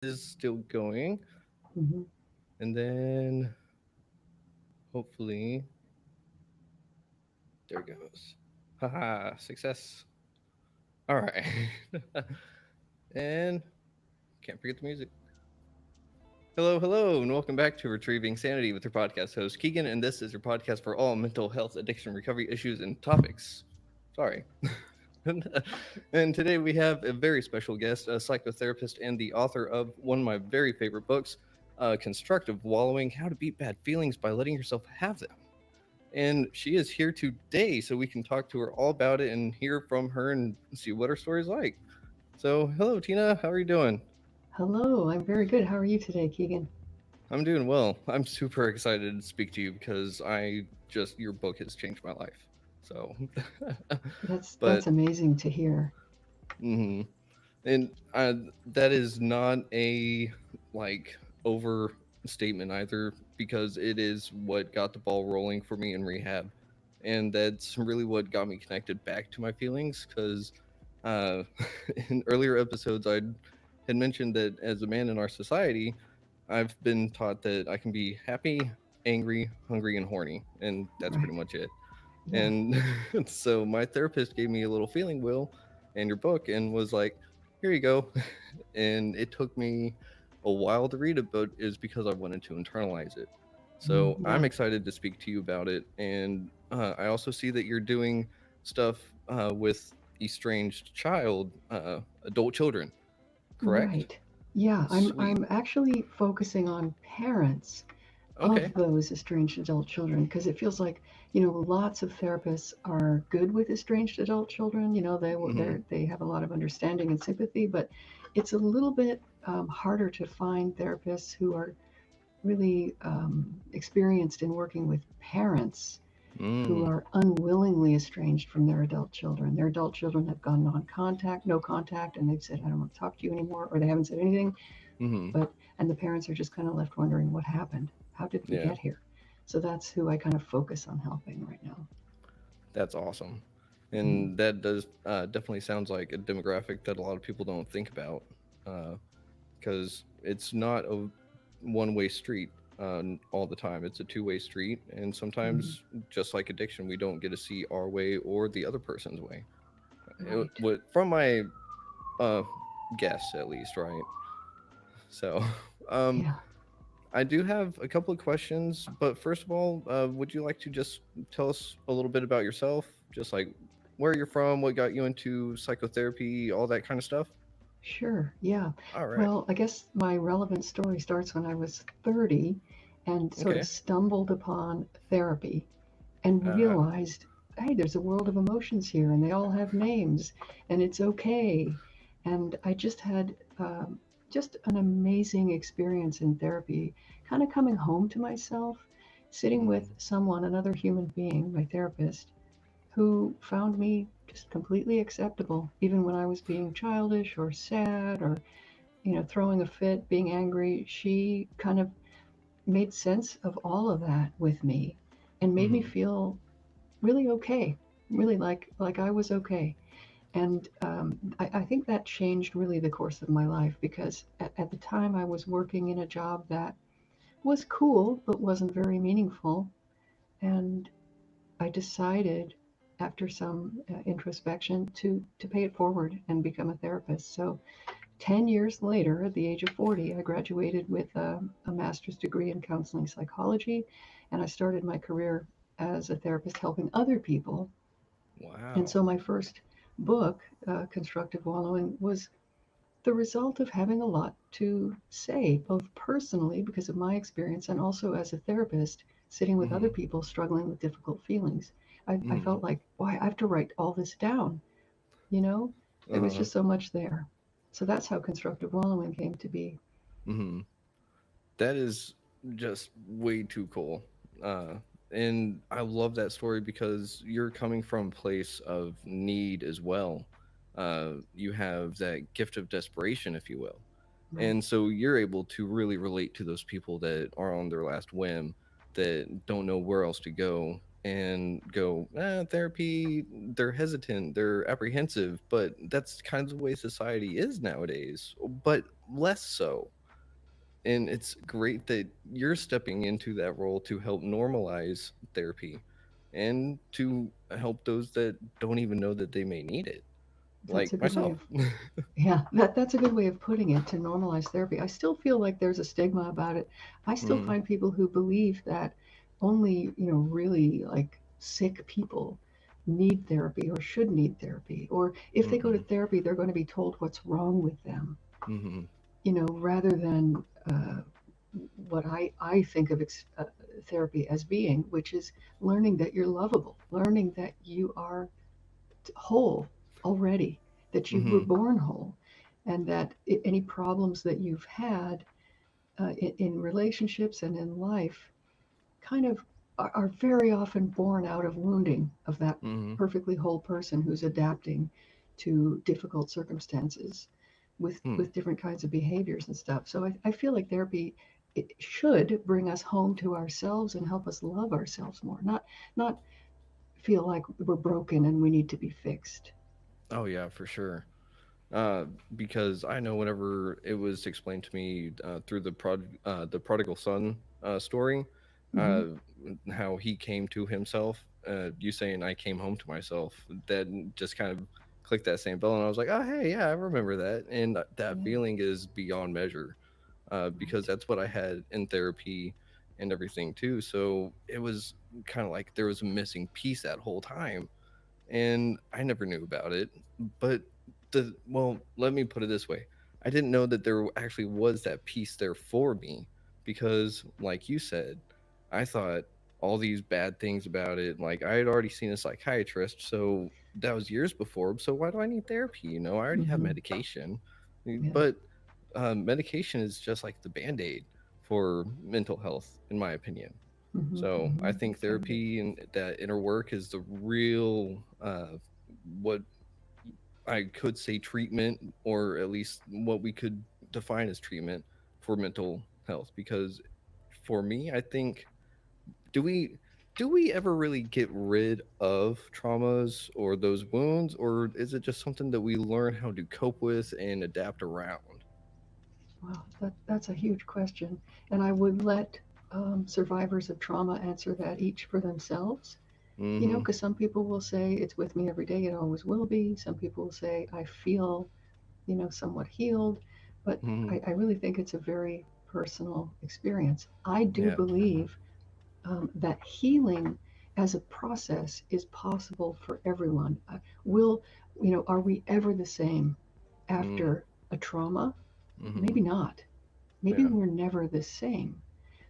is still going. Hmm. And then hopefully, there it goes. Haha, success. All right. And can't forget the music. Hello, hello, and welcome back to Retrieving Sanity with your podcast host, Keegan. And this is your podcast for all mental health, addiction, recovery issues, and topics. Sorry. And today we have a very special guest, a psychotherapist and the author of one of my very favorite books, Constructive Wallowing: How to Beat Bad Feelings by Letting Yourself Have Them. And she is here today so we can talk to her all about it and hear from her and see what her story is like. So, hello, Tina. How are you doing? Hello, I'm very good. How are you today, Keegan? I'm doing well. I'm super excited to speak to you because your book has changed my life. So, That's but, amazing to hear. hmm and that is not a like overstatement either because it is what got the ball rolling for me in rehab. And that's really what got me connected back to my feelings because uh, in earlier episodes, I had mentioned that as a man in our society, I've been taught that I can be happy, angry, hungry, and horny, and that's Right. pretty much it. Yeah. And so my therapist gave me a little feeling wheel and your book and was like, here you go. And it took me a while to read it, but is because I wanted to internalize it. So I'm Yeah. excited to speak to you about it. And I also see that you're doing stuff with estranged adult children, correct? Right. Yeah. Sweet. I'm actually focusing on parents of Okay. those estranged adult children because it feels like lots of therapists are good with estranged adult children. Hmm. They have a lot of understanding and sympathy, but it's a little bit harder to find therapists who are really experienced in working with parents who Mm. are unwillingly estranged from their adult children. Their adult children have gone non-contact, no contact, and they've said, "I don't want to talk to you anymore," or they haven't said anything. Hmm. And the parents are just kind of left wondering, "What happened? How did we Yeah, get here?" So that's who I kind of focus on helping right now. that's awesome. Mhm. And that does definitely sounds like a demographic that a lot of people don't think about because it's not a one-way street all the time. It's a two-way street, and Mhm. sometimes, just like addiction, we don't get to see our way or the other person's way. Right. From my uh, guess, at least, right? So, um, Yeah. I do have a couple of questions, but first of all, would you like to just tell us a little bit about yourself? Just like where you're from, what got you into psychotherapy, all that kind of stuff? Sure. Yeah. All right. Well, I guess my relevant story starts when I was 30 and sort of Okay. stumbled upon therapy and Uh, realized, hey, there's a world of emotions here and they all have names and it's okay. And I just had just an amazing experience in therapy, kind of coming home to myself, sitting with mhm, someone, another human being, my therapist, who found me just completely acceptable, even when I was being childish or sad or, throwing a fit, being angry. She kind of made sense of all of that with me and made me mhm, feel really okay, really like I was okay. And I think that changed really the course of my life because at the time I was working in a job that was cool but wasn't very meaningful. And I decided after some introspection to pay it forward and become a therapist. So 10 years later, at the age of 40, I graduated with a master's degree in counseling psychology, and I started my career as a therapist helping other people. And wow. so my first book, Constructive Wallowing, was the result of having a lot to say, both personally because of my experience and also as a therapist, sitting with other Mhm, people struggling with difficult feelings. I mhm, felt like, why, I have to write all this down, you know? There was uh-huh, just so much there. So that's how Constructive Wallowing came to be. mhm. That is just way too cool. And I love that story because you're coming from a place of need as well. You have that gift of desperation, if you will. Right. And so you're able to really relate to those people that are on their last whim, that don't know where else to go and go, therapy, they're hesitant, they're apprehensive, but that's kind of the way society is nowadays, but less so. And it's great that you're stepping into that role to help normalize therapy and to help those that don't even know that they may need it, That's a like good way myself. of, yeah, that's a good way of putting it, to normalize therapy. I still feel like there's a stigma about it. I still Hmm. find people who believe that only, really like sick people need therapy or should need therapy. Or if they go to Hmm. therapy, they're going to be told what's wrong with them, Hmm. rather than what I think of therapy as being, which is learning that you're lovable, learning that you are whole already, that you were Hmm. born whole, and that any problems that you've had in relationships and in life kind of are very often born out of wounding of that Hmm. perfectly whole person who's adapting to difficult circumstances with different kinds of behaviors and stuff. So I feel like therapy, it should bring us home to ourselves and help us love ourselves more, not feel like we're broken and we need to be fixed. Oh yeah, for sure. uh, because I know whenever it was explained to me through the prodigal son story, Hmm. uh, how he came to himself. You saying I came home to myself, that just kind of clicked that same bell, and I was like, oh hey, yeah, I remember that, and that Yeah, feeling is beyond measure, because right. that's what I had in therapy and everything too. So it was kind of like there was a missing piece that whole time, and I never knew about it. But let me put it this way: I didn't know that there actually was that piece there for me, because, like you said, I thought all these bad things about it. Like I had already seen a psychiatrist, so that was years before. So why do I need therapy? I already have Hmm. medication, Yeah. but medication is just like the band aid for mental health, in my opinion. Hmm. So I Hmm. think I agree. therapy and that inner work is the real, what I could say, treatment, or at least what we could define as treatment for mental health. Because for me, I think, do we do we ever really get rid of traumas or those wounds, or is it just something that we learn how to cope with and adapt around? Wow, that's a huge question. And I would let survivors of trauma answer that each for themselves. Mm-hmm. Because some people will say it's with me every day, it always will be. Some people will say I feel, somewhat healed. But Mm-hmm. I really think it's a very personal experience. I do Yeah. believe that healing as a process is possible for everyone. Are we ever the same Mm. after a trauma? Mm-hmm. Maybe not. Maybe Yeah. we're never the same.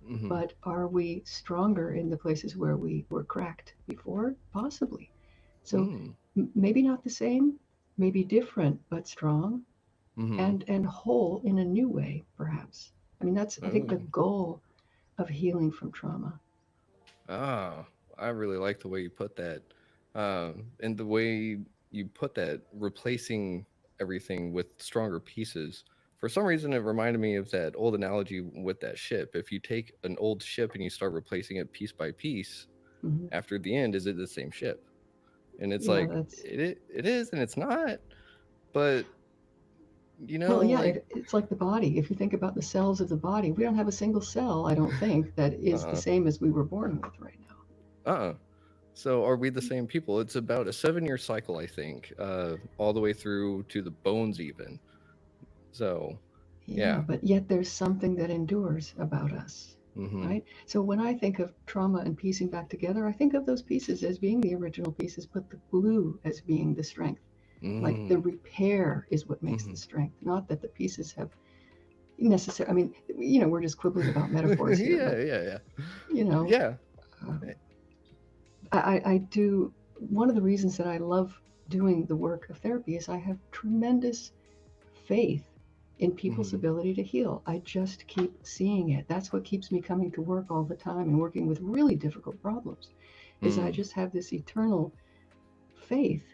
Mm-hmm. But are we stronger in the places where we were cracked before? Possibly. So Mm. maybe not the same, maybe different, but strong Mm-hmm. and whole in a new way, perhaps. I mean, that's, I think, the Oh. goal of healing from trauma. Ah, I really like the way you put that. And the way you put that, replacing everything with stronger pieces. For some reason, it reminded me of that old analogy with that ship. If you take an old ship and you start replacing it piece by piece, Hmm. after the end, is it the same ship? And it's Yeah, like, that's, it is, and it's not. But, well, yeah, like, it's like the body. If you think about the cells of the body, we don't have a single cell, I don't think, that is the uh, same as we were born with right now. uh-uh. So are we the same people? It's about a 7 year cycle, I think, all the way through to the bones, even. So, Yeah, yeah. but yet there's something that endures about us, Mm-hmm. right? So when I think of trauma and piecing back together, I think of those pieces as being the original pieces, but the glue as being the strength. Like the Mm-hmm. repair is what makes the Mm-hmm. strength, not that the pieces have necessary. I mean, we're just quibbling about metaphors here, Yeah, but yeah, yeah. you know, Yeah. uh, I do. One of the reasons that I love doing the work of therapy is I have tremendous faith in people's Mm-hmm. ability to heal. I just keep seeing it. That's what keeps me coming to work all the time and working with really difficult problems. Is I Mm. just have this eternal faith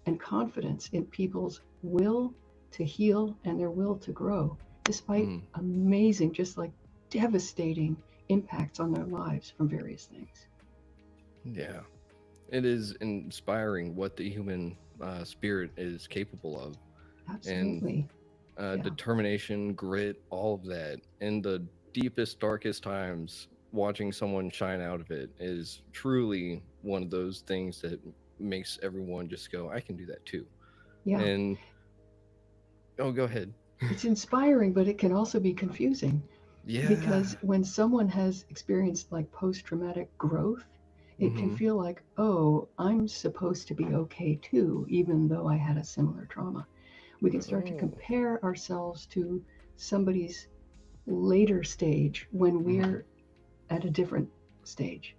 and confidence in people's will to heal and their will to grow, despite Mm. amazing, just like devastating impacts on their lives from various things. Yeah. It is inspiring what the human spirit is capable of. And Absolutely. Yeah. determination, grit, all of that. And the deepest, darkest times, watching someone shine out of it is truly one of those things that makes everyone just go, I can do that too. Yeah, And oh, go ahead. it's inspiring, but it can also be confusing Yeah. because when someone has experienced like post traumatic growth, it can Mm-hmm. feel like, oh, I'm supposed to be okay too, even though I had a similar trauma. We can start to Oh. compare ourselves to somebody's later stage when Mm-hmm. we're at a different stage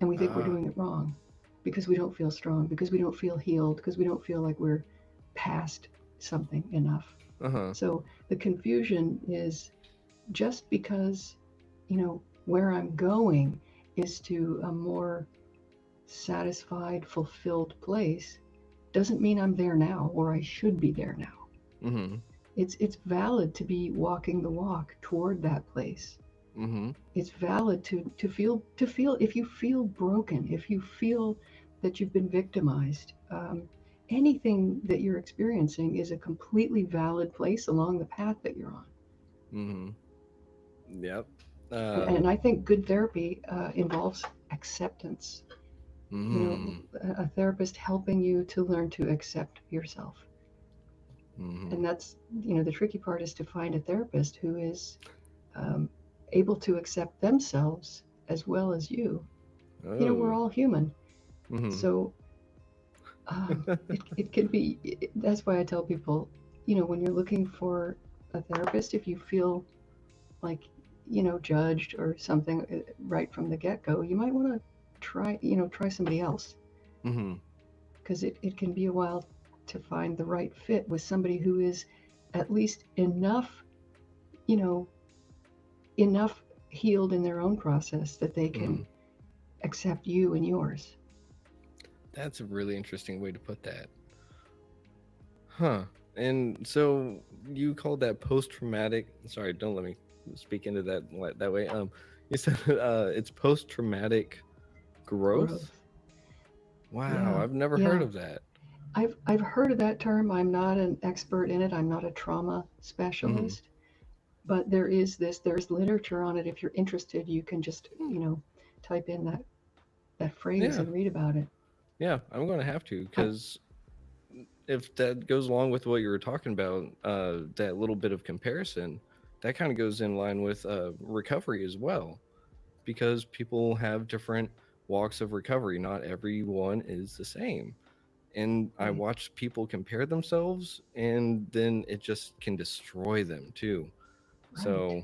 and we think we're Ah. doing it wrong because we don't feel strong, because we don't feel healed, because we don't feel like we're past something enough. Uh-huh. So the confusion is just because, where I'm going is to a more satisfied, fulfilled place doesn't mean I'm there now or I should be there now. Mm-hmm. It's valid to be walking the walk toward that place. Mm-hmm. It's valid to feel if you feel broken, if you feel that you've been victimized. Anything that you're experiencing is a completely valid place along the path that you're on. Mm-hmm. Yep. And, Uh and I think good therapy involves acceptance. mm-hmm. A therapist helping you to learn to accept yourself. Mm-hmm. And that's, the tricky part is to find a therapist who is um, able to accept themselves as well as you. We're Oh. all human. Mm-hmm. So it can be, that's why I tell people, when you're looking for a therapist, if you feel like, judged or something right from the get go, you might want to try somebody else Mm-hmm. because it can be a while to find the right fit with somebody who is at least you know, enough healed in their own process that they Mm-hmm. can accept you and yours. That's a really interesting way to put that. Huh. And so you called that post traumatic. Sorry, don't let me speak into that that way. You said it's post traumatic growth. Growth. Wow, Yeah, I've never heard yeah. of that. I've heard of that term. I'm not an expert in it. I'm not a trauma Mm-hmm. specialist, but there's literature on it. If you're interested, you can just, type in that phrase Yeah, and read about it. yeah, I'm going to have to I, because if that goes along with what you were talking about, that little bit of comparison, that kind of goes in line with recovery as well, because people have different walks of recovery. Not everyone is the same. And I right. watch people compare themselves, and then it just can destroy them too. Right. So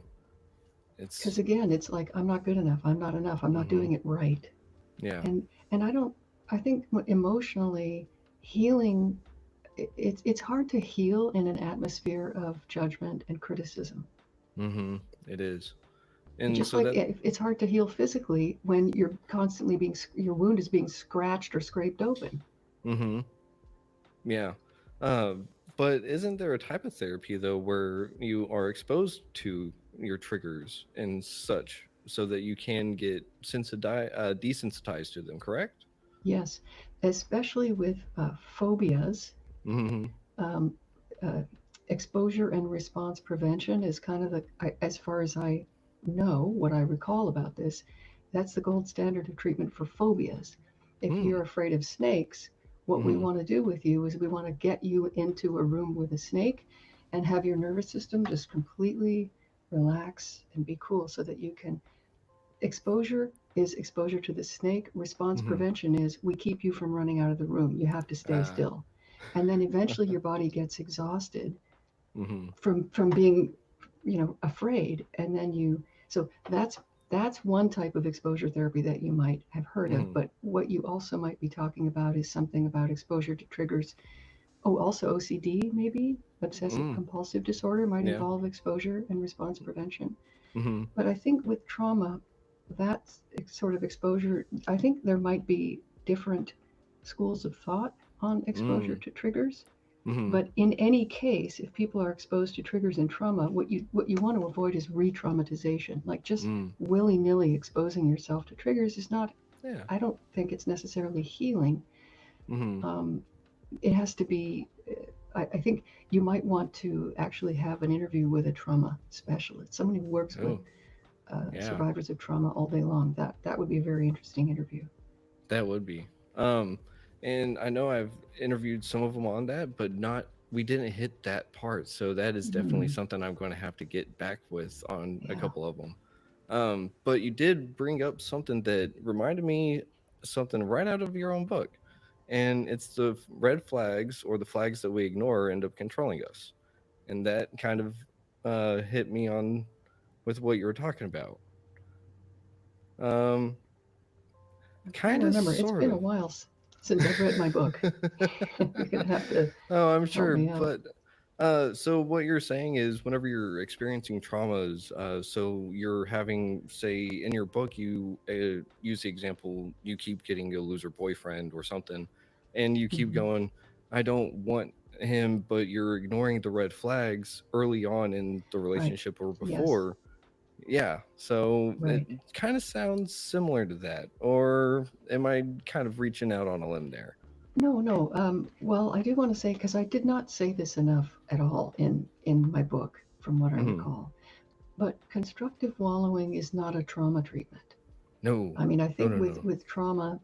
Because it's, again, it's like I'm not good enough. I'm not enough. I'm not hmm, doing it right. yeah, And I don't. I think emotionally healing. It's hard to heal in an atmosphere of judgment and criticism. hmm, it is. It's And just so like that, it's hard to heal physically when you're constantly your wound is being scratched or scraped open. hmm, yeah. Uh, but isn't there a type of therapy though where you are exposed to your triggers and such so that you can get desensitized to them, correct? Yes, especially with phobias. Mm-hmm. Um, uh, Exposure and response prevention is kind of as far as I know, what I recall about this, that's the gold standard of treatment for phobias. If Mm. you're afraid of snakes, what we Mm-hmm. want to do with you is we want to get you into a room with a snake and have your nervous system just completely relax and be cool so that you can. Exposure is exposure to the snake. Response Mm-hmm. prevention is we keep you from running out of the room. You have to stay Ah. still. And then eventually your body gets exhausted Mm-hmm. from being, afraid. And then so that's one type of exposure therapy that you might have heard of. Mm-hmm. But what you also might be talking about is something about exposure to triggers. Oh, also OCD, maybe obsessive Mm. compulsive disorder might Yeah. involve exposure and response prevention. Mm-hmm. But I think with trauma, that sort of exposure, I think there might be different schools of thought on exposure Mm. to triggers. Mm-hmm. But in any case, if people are exposed to triggers and trauma, what you want to avoid is re-traumatization. Like just Mm. willy-nilly exposing yourself to triggers is not. Yeah. I don't think it's necessarily healing. Mm-hmm. Um, it has to be. I think you might want to actually have an interview with a trauma specialist, someone who works with Oh. Yeah, survivors of trauma all day long. That would be a very interesting interview. that would be. Um, and I know I've interviewed some of them on that, but not. We didn't hit that part, so that is definitely Mm, something I'm going to have to get back with on a yeah. couple of them. But you did bring up something that reminded me something right out of your own book, and it's the red flags or the flags that we ignore end up controlling us, and that kind of hit me on with what you were talking about. Um, I'm trying kind to of, remember. It's sort been a of. while since I've read my book. You're gonna have to Oh, I'm help sure, me out. but so what you're saying is whenever you're experiencing traumas, so you're having, say, in your book, you use the example, you keep getting a loser boyfriend or something, and you keep Hmm. going, I don't want him, but you're ignoring the red flags early on in the Right. relationship or Yes. before. Yeah, so it Right. kind of sounds similar to that, or am I kind of reaching out on a limb there? No, no. Well, I do want to say because I did not say this enough at all in my book, from what I Hmm. recall. But constructive wallowing is not a trauma treatment. No, I mean, I no, think no, no. with trauma,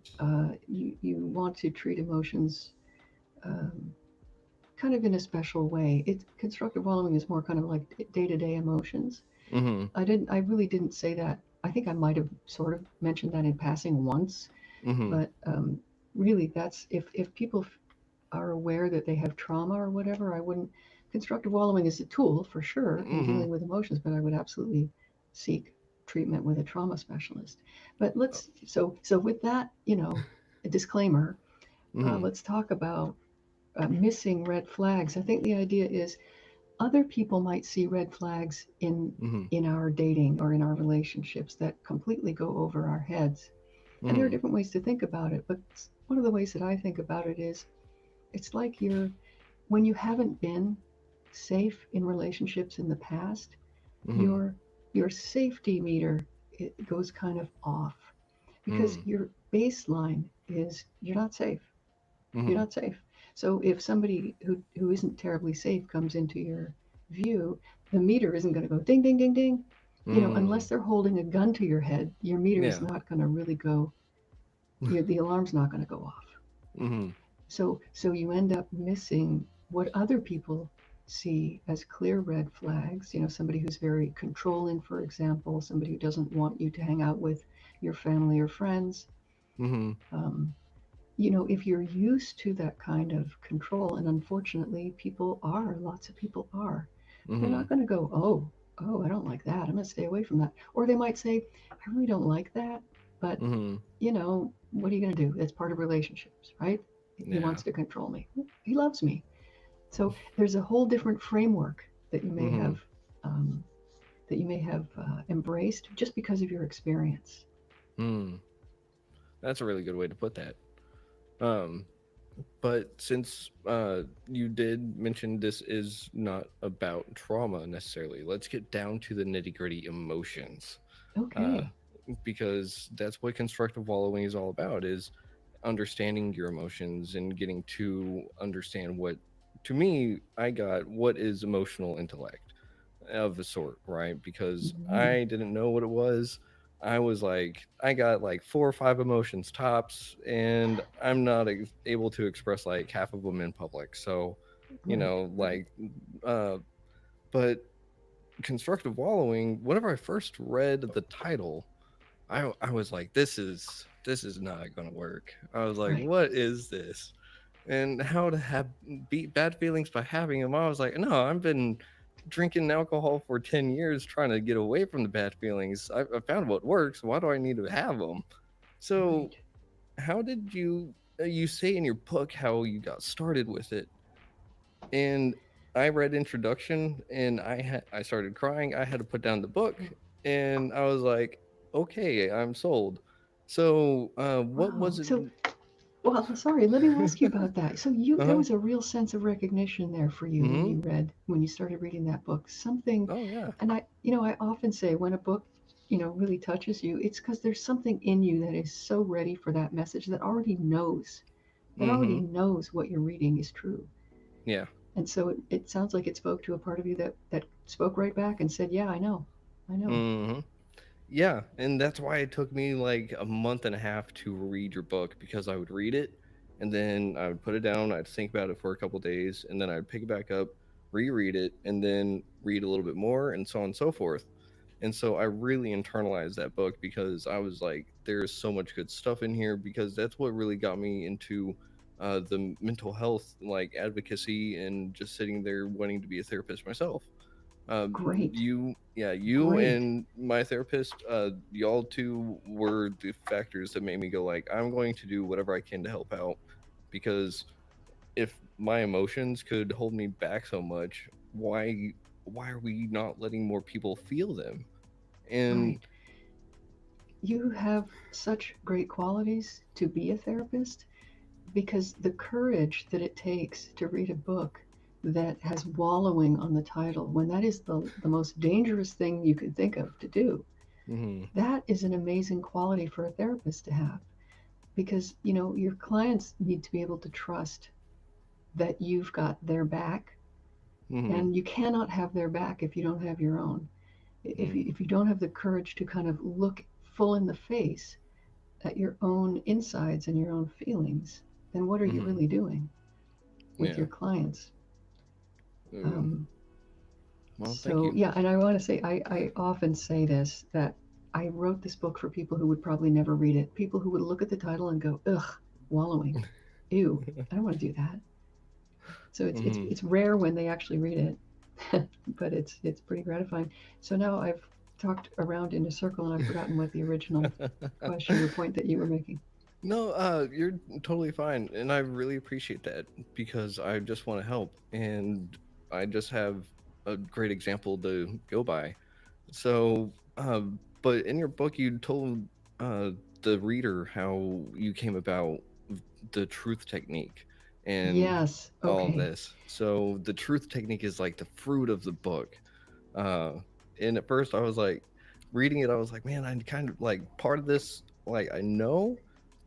you want to treat emotions um, kind of in a special way. It constructive wallowing is more kind of like day to day emotions. Mm-hmm. I really didn't say that. I think I might have sort of mentioned that in passing once, Mm-hmm. but really, that's if people are aware that they have trauma or whatever, I wouldn't. Constructive wallowing is a tool for sure in Mm-hmm. dealing with emotions, but I would absolutely seek treatment with a trauma specialist. But so with that, a disclaimer. Mm-hmm. Let's talk about missing red flags. I think the idea is other people might see red flags Mm-hmm. in our dating or in our relationships that completely go over our heads. And there are Mm-hmm. different ways to think about it, but one of the ways that I think about it is it's like when you haven't been safe in relationships in the past, Mm-hmm. your your safety meter, it goes kind of off because Mm-hmm. your baseline is you're not safe. You're Mm-hmm. not safe. So if somebody who isn't terribly safe comes into your view, the meter isn't going to go ding ding ding ding. Mm. Unless they're holding a gun to your head, your meter is Yeah. not going to really go. The alarm's not going to go off. Mm-hmm. So you end up missing what other people see as clear red flags. Somebody who's very controlling, for example, somebody who doesn't want you to hang out with your family or friends. Mm-hmm. Um, if you're used to that kind of control, and unfortunately, lots of people are, they're Mm-hmm. not going to go, oh, I don't like that. I'm going to stay away from that. Or they might say, I really don't like that, but Mm-hmm. what are you going to do? It's part of relationships, right? He Yeah. wants to control me. He loves me. So there's a whole different framework that you may Mm-hmm. have um, embraced just because of your experience. Mm. That's a really good way to put that. Um, but since you did mention this is not about trauma necessarily, let's get down to the nitty gritty emotions. Uh, Okay. because that's what constructive wallowing is all about, is understanding your emotions and getting to understand what, to me, I got what is emotional intellect of a sort, right? Because Mhm. I didn't know what it was. I was like, I got like four or five emotions tops, and I'm not able to express like half of them in public. So, Right. like, uh, but constructive wallowing, whenever I first read the title, I was like, this is not gonna work. I was like, Right. what is this? And how to have beat bad feelings by having them. I was like, no, I've been drinking alcohol for 10 years trying to get away from the bad feelings. I found what works. Why do I need to have them? So Right. how did you say in your book how you got started with it? And I read introduction, and I started crying. I had to put down the book, and I was like, okay, I'm sold. So what Wow. was it? So, well, sorry, let me ask you about that. So there Uh-huh. was a real sense of recognition there for you Mm-hmm. when you started reading that book. Something, Oh yeah. and I often say when a book, really touches you, it's because there's something in you that is so ready for that message that Mm-hmm. already knows what you're reading is true. Yeah. And so it sounds like it spoke to a part of you that spoke right back and said, yeah, I know. I know. Mm-hmm. Yeah, and that's why it took me like a month and a half to read your book, because I would read it and then I would put it down, I'd think about it for a couple days, and then I'd pick it back up, reread it, and then read a little bit more, and so on and so forth. And so I really internalized that book because I was like, there's so much good stuff in here, because that's what really got me into the mental health like advocacy and just sitting there wanting to be a therapist myself. Great, You great, and my therapist, y'all two were the factors that made me go like, I'm going to do whatever I can to help out, because if my emotions could hold me back so much, why are we not letting more people feel them? And right. You have such great qualities to be a therapist because the courage that it takes to read a book that has wallowing on the title, when that is the most dangerous thing you could think of to do, mhm, that is an amazing quality for a therapist to have. Because, your clients need to be able to trust that you've got their back, mhm, and you cannot have their back if you don't have your own. If mhm, you, if you don't have the courage to kind of look full in the face at your own insides and your own feelings, then what are you mhm, really doing with yeah. your clients? Ooh, Um, well, thank so you. yeah, and I want to say I often say this, that I wrote this book for people who would probably never read it, people who would look at the title and go, ugh, wallowing, ew, I don't want to do that. So it's Mhm. it's rare when they actually read it, but it's pretty gratifying. So now I've talked around in a circle and I've forgotten what the original question or point that you were making. No, you're totally fine, and I really appreciate that, because I just want to help, and I just have a great example to go by. So, but in your book, you told uh, the reader how you came about the truth technique and Yes. all of Okay. this. So, the truth technique is like the fruit of the book. Uh, and at first, I was like, reading it, I was like, man, I kind of like part of this, like, I know,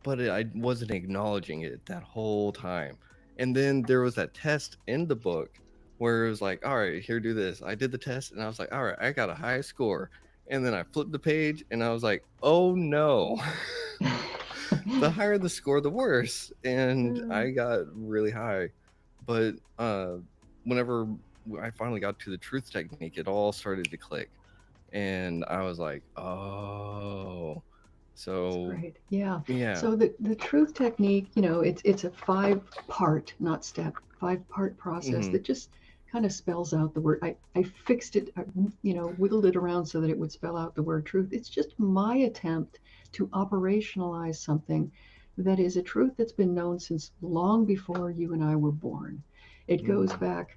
but I wasn't acknowledging it that whole time. And then there was that test in the book where it was like, all right, here, do this. I did the test and I was like, all right, I got a high score. And then I flipped the page and I was like, oh no. The higher the score, the worse. And I got really high. But whenever I finally got to the truth technique, it all started to click. And I was like, oh. That's So, great. Yeah. yeah. So the truth technique, it's a five-part, not step, five-part process Hmm. that just kind of spells out the word. I fixed it, whittled it around so that it would spell out the word truth. It's just my attempt to operationalize something that is a truth that's been known since long before you and I were born. It goes Hmm. back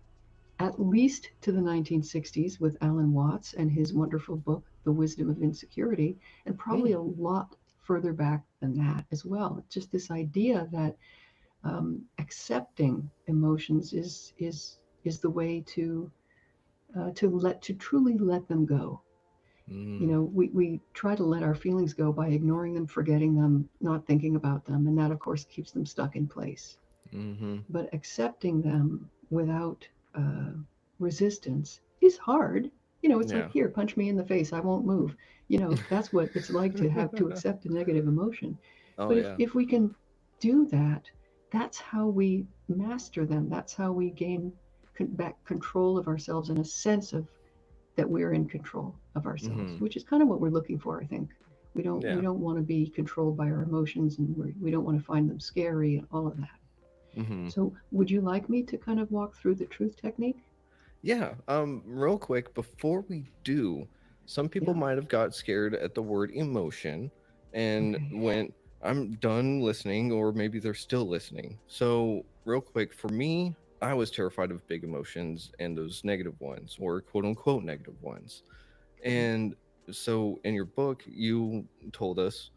at least to the 1960s with Alan Watts and his wonderful book, The Wisdom of Insecurity, and probably a Mm. lot further back than that as well. Just this idea that accepting emotions is the way to truly let them go. Mm. We try to let our feelings go by ignoring them, forgetting them, not thinking about them, and that of course keeps them stuck in place. Hmm. But accepting them without uh, resistance is hard. It's like, Yeah. here, punch me in the face, I won't move. That's what it's like to have to accept a negative emotion. Oh But if, yeah. if we can do that, that's how we master them. That's how we gain back control of ourselves and a sense of that we're in control of ourselves, Hmm. which is kind of what we're looking for, I think. We Yeah. don't want to be controlled by our emotions, and we don't want to find them scary and all of that. Hmm. So, would you like me to kind of walk through the truth technique? Yeah. Real quick, before we do, some people Yeah. might have got scared at the word emotion and Okay. went, I'm done listening, or maybe they're still listening. So, real quick, for me, I was terrified of big emotions and those negative ones, or quote unquote negative ones. Okay. And so, in your book, you told us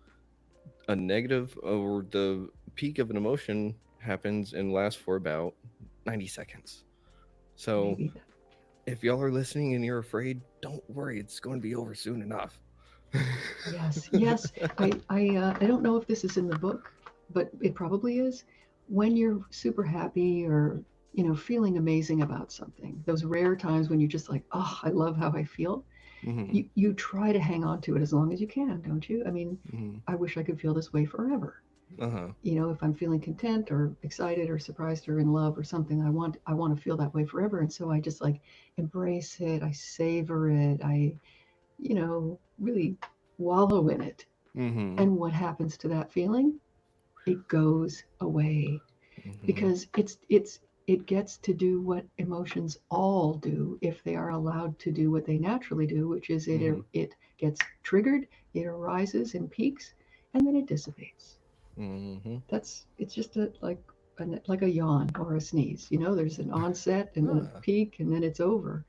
a negative, or the peak of an emotion, happens and lasts for about 90 seconds. So, Maybe that. if y'all are listening and you're afraid, don't worry, it's going to be over soon enough. Yes. Yes. I don't know if this is in the book, but it probably is. When you're super happy or feeling amazing about something, those rare times when you're just like, oh, I love how I feel. Mm-hmm. You try to hang on to it as long as you can, don't you? I mean, Mm-hmm. I wish I could feel this way forever. Uh-huh. You know, if I'm feeling content or excited or surprised or in love or something, I want to feel that way forever. And so I just like embrace it, I savor it, I, really wallow in it. Mm-hmm. And what happens to that feeling? It goes away Mm-hmm. because it gets to do what emotions all do if they are allowed to do what they naturally do, which is Mm-hmm. it gets triggered, it arises and peaks, and then it dissipates. Mm-hmm. It's just like a yawn or a sneeze. There's an onset and then a Ah. peak and then it's over.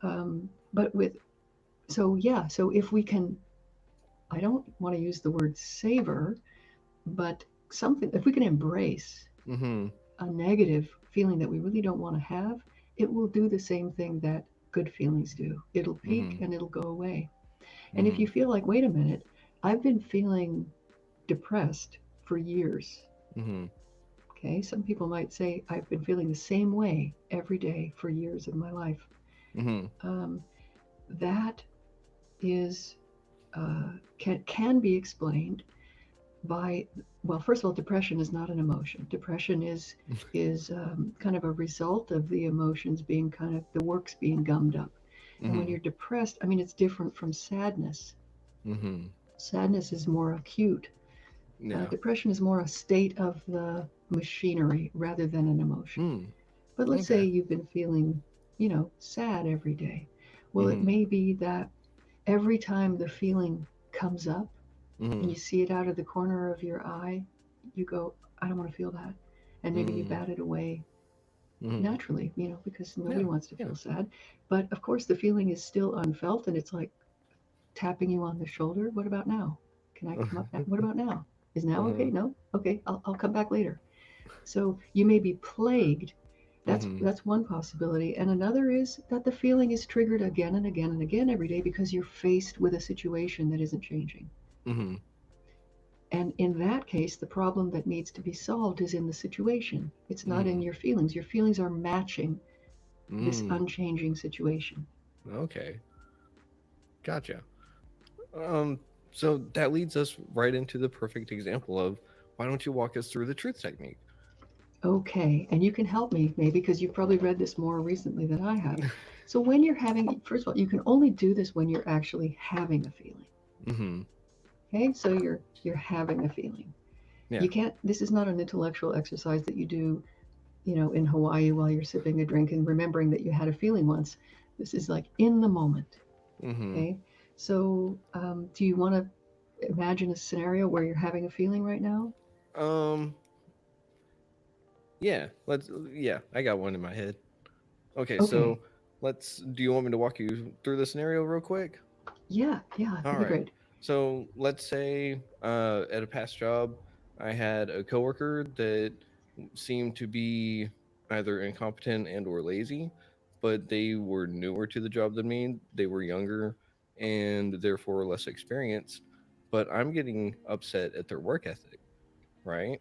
But with so yeah, so if we can, I don't want to use the word savor, but something if we can embrace Mm-hmm. a negative feeling that we really don't want to have, it will do the same thing that good feelings do. It'll peak Mm-hmm. and it'll go away. And if Mm-hmm. you feel like, wait a minute, I've been feeling depressed for years. Mm-hmm. Okay, some people might say, I've been feeling the same way every day for years of my life. Mm-hmm. Um, that is can be explained by, well, first of all, depression is not an emotion. Depression is kind of a result of the emotions being kind of the works being gummed up. And when Mm-hmm. you're depressed, I mean, it's different from sadness. Mm-hmm. Sadness is more acute. Yeah. Depression is more a state of the machinery rather than an emotion. Mm. But let's say Okay. you've been feeling, sad every day. Well, it Mm-hmm. may be that every time the feeling comes up and Mm-hmm. you see it out of the corner of your eye, you go, I don't want to feel that. And maybe you Mm-hmm. bat it away Mm-hmm. naturally, because nobody Yeah. wants to Yeah. feel sad. But of course, the feeling is still unfelt and it's like tapping you on the shoulder. What about now? Can I come up now? What about now? Is now okay? Uh-huh. No? Okay, I'll come back later. So you may be plagued. That's Mm-hmm. that's one possibility, and another is that the feeling is triggered again and again and again every day because you're faced with a situation that isn't changing. Mm-hmm. And in that case, the problem that needs to be solved is in the situation. It's not in Mm. your feelings. Your feelings are matching this Mm. unchanging situation. Okay. Gotcha. Um, so that leads us right into the perfect example of why don't you walk us through the truth technique? Okay, and you can help me maybe because you've probably read this more recently than I have. So when you're having, first of all, you can only do this when you're actually having a feeling. Mm-hmm. Okay, so you're having a feeling. Yeah. You can't. This is not an intellectual exercise that you do, in Hawaii while you're sipping a drink and remembering that you had a feeling once. This is like in the moment. Mm-hmm. Okay, so do you want to imagine a scenario where you're having a feeling right now? Um, yeah, yeah, I got one in my head. Okay, Okay, so do you want me to walk you through the scenario real quick? yeah, All that'd be right. great. So let's say at a past job, I had a coworker that seemed to be either incompetent and or lazy, but they were newer to the job than me. They were younger and therefore less experienced. But I'm getting upset at their work ethic, right?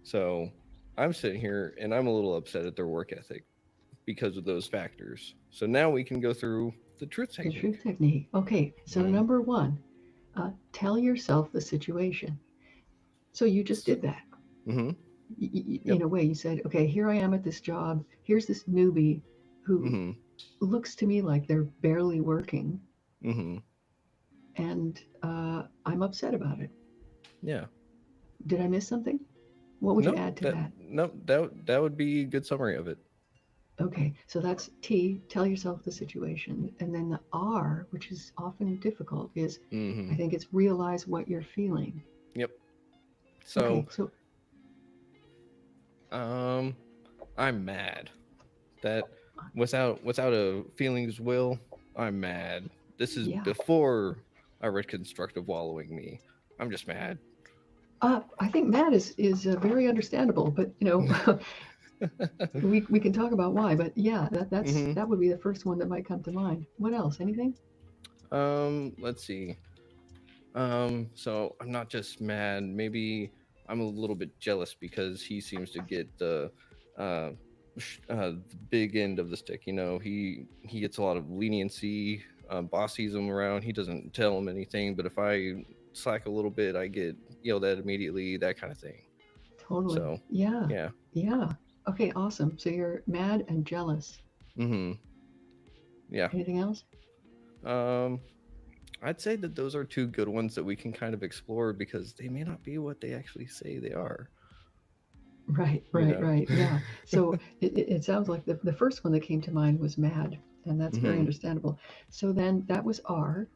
So I'm sitting here and I'm a little upset at their work ethic because of those factors. So now we can go through the truth The truth technique. technique. Okay, so Mm-hmm. number one, tell yourself the situation. So you just did that. Mm-hmm. In Yep. a way, you said, okay, here I am at this job. Here's this newbie who Mm-hmm. looks to me like they're barely working, Mm-hmm. and I'm upset about it. Yeah. Did I miss something? What would you Nope. add to that? That would be a good summary of it. Okay, so that's T, tell yourself the situation. And then the R, which is often difficult, is Mm-hmm. I think it's realize what you're feeling. Yep. So Okay, so um I'm mad. That without a feelings will, I'm mad. This is yeah, before I read Constructive Wallowing me. I'm just mad. I think that is very understandable, but we can talk about why. But yeah, Mm-hmm. that would be the first one that might come to mind. What else? Anything? Let's see. So I'm not just mad. Maybe I'm a little bit jealous because he seems to get the big end of the stick. You know, he gets a lot of leniency boss sees him around, he doesn't tell him anything. But if I slack a little bit, I get yelled at immediately, that kind of thing. Totally. So, Yeah. yeah. Yeah. Okay, awesome. So you're mad and jealous. Mm-hmm. Yeah. Anything else? Um, I'd say that those are two good ones that we can kind of explore because they may not be what they actually say they are. Right, You right, know. right. Yeah. So it sounds like the first one that came to mind was mad, and that's very Mm-hmm. understandable. So then that was R.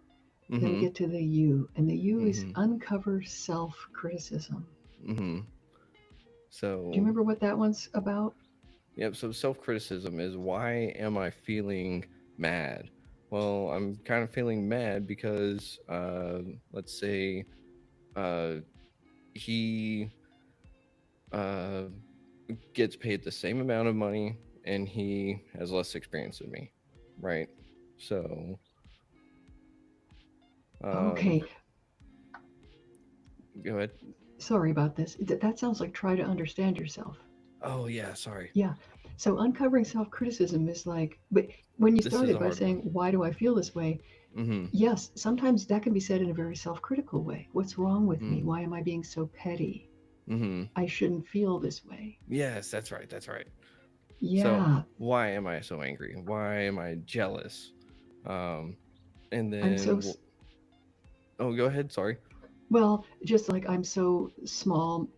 Then we Mm-hmm. get to the U, and the U is Mm-hmm. uncover self criticism. Mm-hmm. Do you So, remember what that one's about? yep. So self criticism is, why am I feeling mad? Well, I'm kind of feeling mad because, let's say, uh, he uh, gets paid the same amount of money and he has less experience than me, right? So, um, Okay, go ahead. sorry about this. That sounds like try to understand yourself. Oh yeah, sorry. Yeah. So uncovering self criticism is like, but when you This is started a by hard one. saying, why do I feel this way? Mm-hmm. Yes, sometimes that can be said in a very self critical way. What's wrong with Mm-hmm. me? Why am I being so petty? Mm-hmm. I shouldn't feel this way. Yes, that's right. That's right. So, Yeah, why am I so angry? Why am I jealous? Um, and I'm so, then, oh, go ahead. Sorry. well, just like I'm so small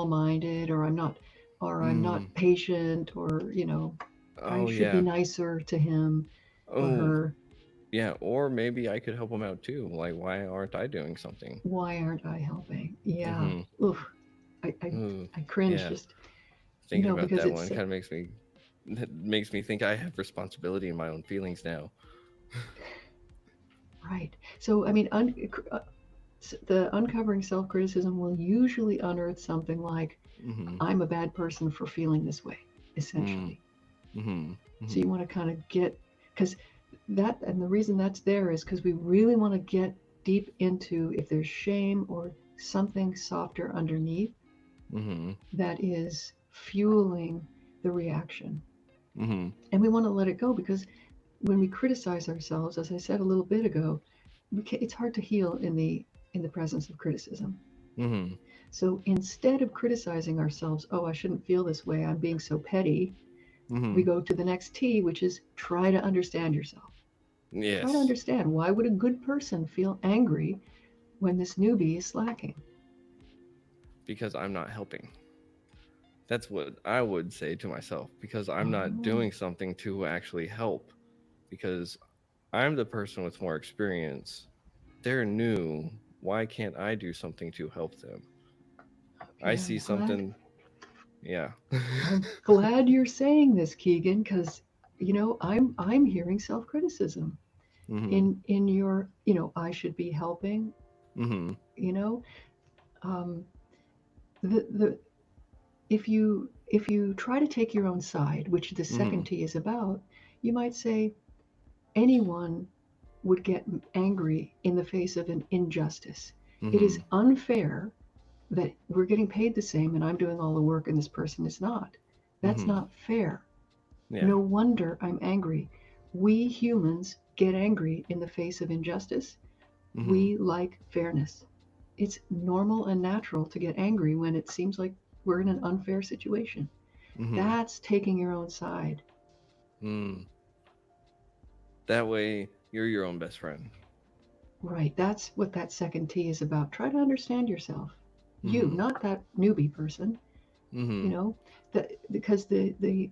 minded, or I'm not Mm. patient, or, I Oh should be yeah. nicer to him or Oh her. yeah. Or maybe I could help them out too. Like, why aren't I doing something? Why aren't I helping? Yeah. Mm-hmm. Oof. I, I, Ooh, I cringe yeah. just, Thinking about because that it's one kind of makes me, that makes me think I have responsibility in my own feelings now. right. So, I mean, the uncovering self criticism will usually unearth something like, Mm-hmm. I'm a bad person for feeling this way, Mm. essentially. Mm-hmm. So Mm-hmm. you want to kind of because and the reason that's there is because we really want to get deep into if there's shame or something softer underneath Mm-hmm. that is fueling the reaction. Mm-hmm. And we want to let it go because when we criticize ourselves, as I said a little bit ago, it's hard to heal in the presence of criticism. Mm-hmm. So instead of criticizing ourselves, oh, I shouldn't feel this way, I'm being so petty, we Mm-hmm. go to the next T, which is try to understand yourself. Try to Yes, understand, why would a good person feel angry when this newbie is slacking? because I'm not helping. That's what I would say to myself, because I'm not Oh, doing something to actually help, because I'm the person with more experience. They're new. Why can't I do something to help them? I okay. see something. Yeah. I'm glad you're saying this, Keegan, because I'm hearing self-criticism Mhm. in your, I should be helping, Mhm. you know. Um, the if you try to take your own side, which the second Mhm. T is about, you might say anyone would get angry in the face of an injustice. It is Mhm. unfair that we're getting paid the same and I'm doing all the work and this person is not. That's Mhm. not fair. Yeah. No wonder I'm angry. We humans get angry in the face of injustice. Mhm. We like fairness. It's normal and natural to get angry when it seems like we're in an unfair situation. Mhm. That's taking your own side. Mm. That way, you're your own best friend. Right. That's what that second T is about. Try to understand yourself. You, Mhm. not that newbie person, you Mhm. know, because the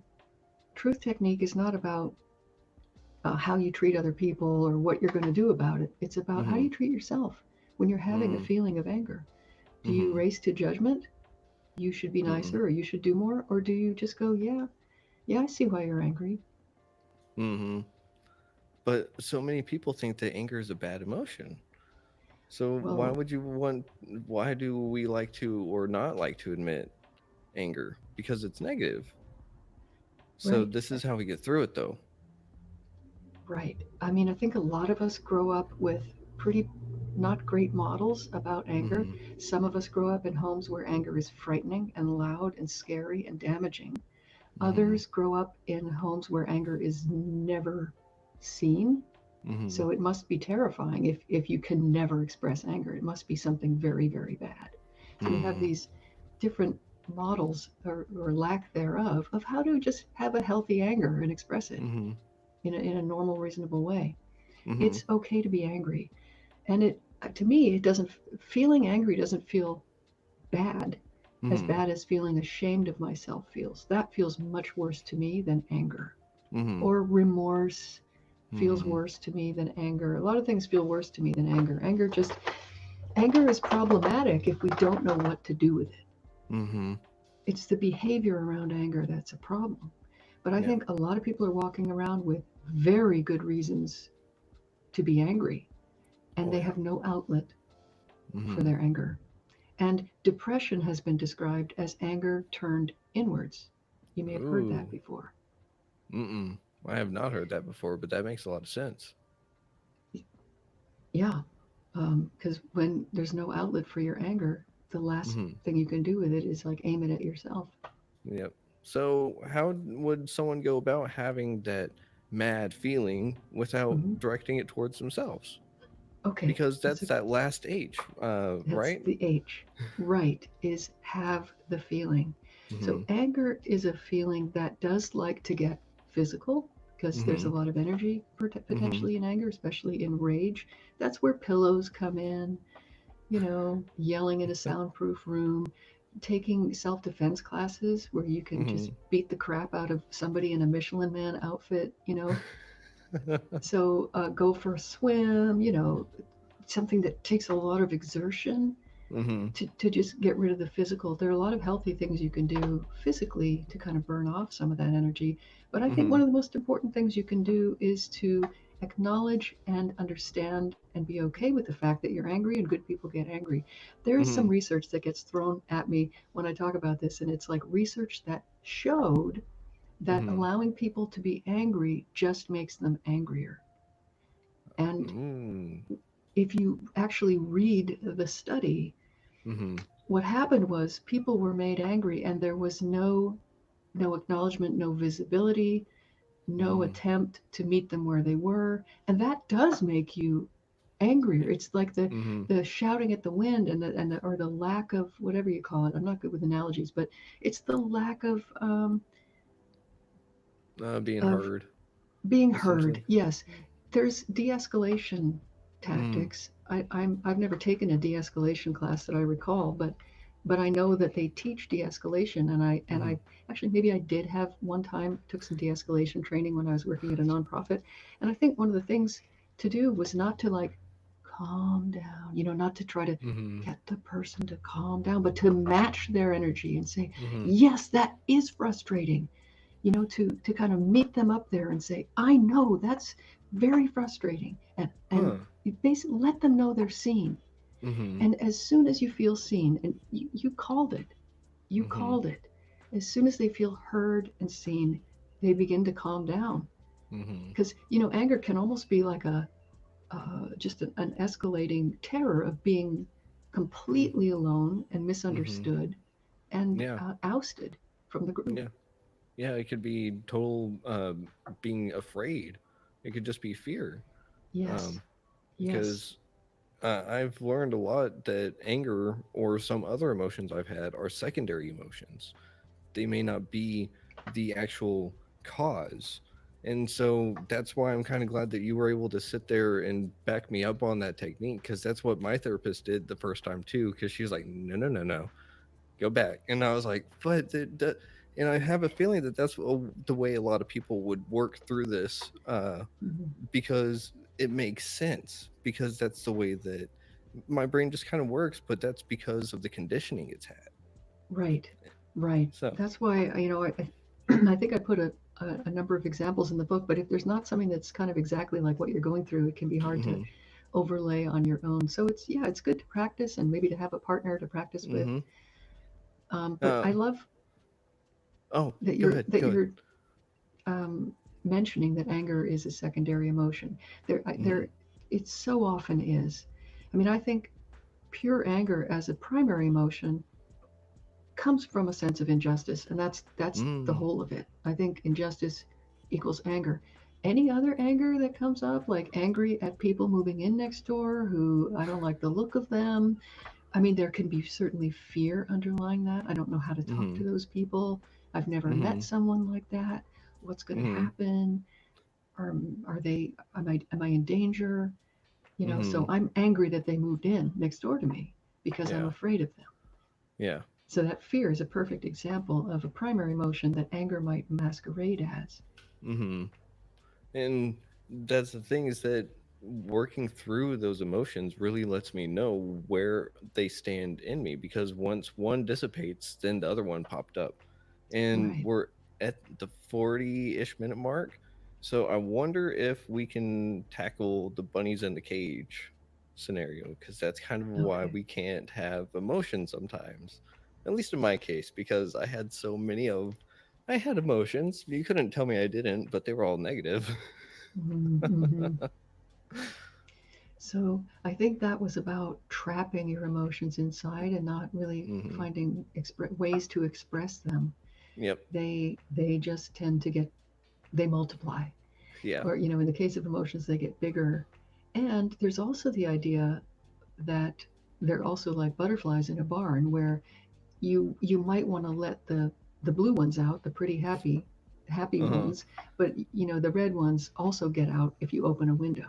truth technique is not about how you treat other people or what you're going to do about it. It's about how Mhm. you treat yourself when you're having a Mm. feeling of anger. Do you Mhm. race to judgment? You should be Mm. nicer or you should do more? Or do you just go, yeah, yeah, I see why you're angry? Mhm. But so many people think that anger is a bad emotion. So why Well, would you want? Why do we like to or not like to admit anger? Because it's negative. So right, this is how we get through it, though. right. I mean, I think a lot of us grow up with pretty not great models about anger. Mm-hmm. Some of us grow up in homes where anger is frightening and loud and scary and damaging. Mm-hmm. Others grow up in homes where anger is never seen Mm-hmm. So it must be terrifying if you can never express anger. It must be something very, very bad. So we have Mm-hmm. these different models or lack thereof of how to just have a healthy anger and express it Mm-hmm. in a normal, reasonable way. Mm-hmm. It's okay to be angry. And it, to me, it doesn't, feeling angry doesn't feel bad, Mm-hmm. as feeling ashamed of myself feels. That feels much worse to me than anger. Mm-hmm. Or remorse feels Mm-hmm. worse to me than anger. A lot of things feel worse to me than anger. Anger is problematic if we don't know what to do with it. Mm-hmm. It's the behavior around anger that's a problem. But I Yeah. think a lot of people are walking around with very good reasons to be angry, and Oh they yeah. have no outlet for Mm-hmm. their anger. And depression has been described as anger turned inwards. You may have heard that Ooh. before. Mm-mm. I have not heard that before, but that makes a lot of sense. Yeah, because when there's no outlet for your anger, the last Mm-hmm. thing you can do with it is like aim it at yourself. Yep. So how would someone go about having that mad feeling without Hmm. directing it towards themselves? Okay, Because that's that last H, that's right? the H. Right, is have the feeling. So Mm-hmm. anger is a feeling that does like to get physical because there's Mm-hmm. a lot of energy Mm-hmm. potentially in anger, especially in rage. That's where pillows come in, yelling in a soundproof room, taking self defense classes where you can just Mm-hmm. beat the crap out of somebody in a Michelin Man outfit. So go for a swim, something that takes a lot of exertion Mm-hmm. to just get rid of the physical. There are a lot of healthy things you can do physically to kind of burn off some of that energy. But I think Mm-hmm. one of the most important things you can do is to acknowledge and understand and be okay with the fact that you're angry and good people get angry. There is some Mm-hmm. research that gets thrown at me when I talk about this, and it's like research that showed that Mm-hmm. allowing people to be angry just makes them angrier. And Mm. if you actually read the study, Mm-hmm. what happened was people were made angry and there was no acknowledgement, no visibility, no Mm. attempt to meet them where they were, and that does make you angrier. It's like the Mm-hmm. the shouting at the wind and or the lack of whatever you call it. I'm not good with analogies, but it's the lack Being of heard, being heard. essentially. Yes, there's de-escalation Mm. tactics. I've never taken a de-escalation class that I recall, but I know that they teach de-escalation, and Mm-hmm. I actually maybe I did have one time took some de-escalation training when I was working at a nonprofit, and I think one of the things to do was not to like calm down, not to try to Mm-hmm. get the person to calm down, but to match their energy and say, Mm-hmm. yes, that is frustrating, to kind of meet them up there and say, I know that's very frustrating, and Huh. you basically let them know they're seen. Mm-hmm. And as soon as you feel seen, and you called it, you Mm-hmm. called it. As soon as they feel heard and seen, they begin to calm down. Mm-hmm. Because anger can almost be like just an escalating terror of being completely alone and Mm-hmm. misunderstood and Yeah. ousted from the group. Yeah. Yeah. It could be total being afraid. It could just be fear. Yes, Um, yes. because I've learned a lot that anger or some other emotions I've had are secondary emotions. They may not be the actual cause. And so that's why I'm kind of glad that you were able to sit there and back me up on that technique, because that's what my therapist did the first time too. Because she was like, no, no, no, no, go back. And I was like, but and I have a feeling that that's the way a lot of people would work through this, Mhm. because it makes sense, because that's the way that my brain just kind of works, but that's because of the conditioning it's had. Right, right. So, That's why, I think I put a number of examples in the book, but if there's not something that's kind of exactly like what you're going through, it can be hard to hmm overlay on your own. So it's good to practice and maybe to have a partner to practice with. hmm But I Um, love oh, that go you're ahead. that Go ahead. you're mentioning that anger is a secondary emotion. Mm-hmm. It so often is. I mean, I think pure anger as a primary emotion comes from a sense of injustice, and that's the Mm. whole of it. I think injustice equals anger. Any other anger that comes up, like angry at people moving in next door who I don't like the look of them? I mean, there can be certainly fear underlying that. I don't know how to talk Mm-hmm. to those people. I've never met Mm-hmm. someone like that. What's going to Mm-hmm. happen? Are they? Am I in danger? So Mm-hmm. I'm angry that they moved in next door to me because I'm Yeah. afraid of them. Yeah. So that fear is a perfect example of a primary emotion that anger might masquerade as. Mm-hmm. And that's the thing, is that working through those emotions really lets me know where they stand in me, because once one dissipates, then the other one popped up. And Right. we're at the 40-ish minute mark. So I wonder if we can tackle the bunnies in the cage scenario, because that's kind of why Okay. we can't have emotions sometimes. At least in my case, because I had emotions. You couldn't tell me I didn't, but they were all negative. Mm-hmm. So I think that was about trapping your emotions inside and not really Hmm. finding ways to express them. Yep. They just tend to they multiply, Yeah. or in the case of emotions, they get bigger. And there's also the idea that they're also like butterflies in a barn, where you might want to let the blue ones out, the pretty happy Uh huh. ones, but the red ones also get out if you open a window.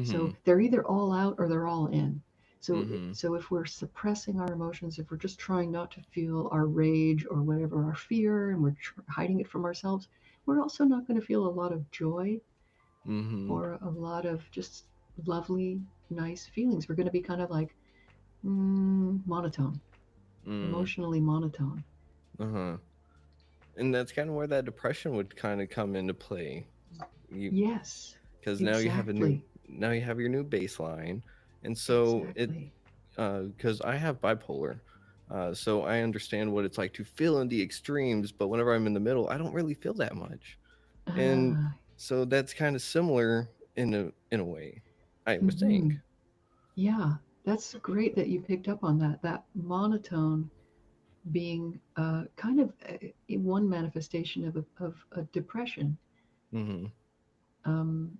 So Hmm. they're either all out or they're all in. So Hmm. so if we're suppressing our emotions, if we're just trying not to feel our rage or whatever, our fear, and we're hiding it from ourselves, we're also not going to feel a lot of joy Hmm. or a lot of just lovely, nice feelings. We're going to be kind of like monotone, Mm. emotionally monotone. Uh huh. And that's kind of where that depression would kind of come into play. You Yes, Because exactly, now you have your new baseline, and so it exactly. because I have bipolar. So I understand what it's like to feel in the extremes, but whenever I'm in the middle, I don't really feel that much. And Ah, so that's kind of similar in a way, I would mm-hmm. think. Yeah, that's great that you picked up on that. That monotone being kind of one manifestation of a depression. Hmm. Um,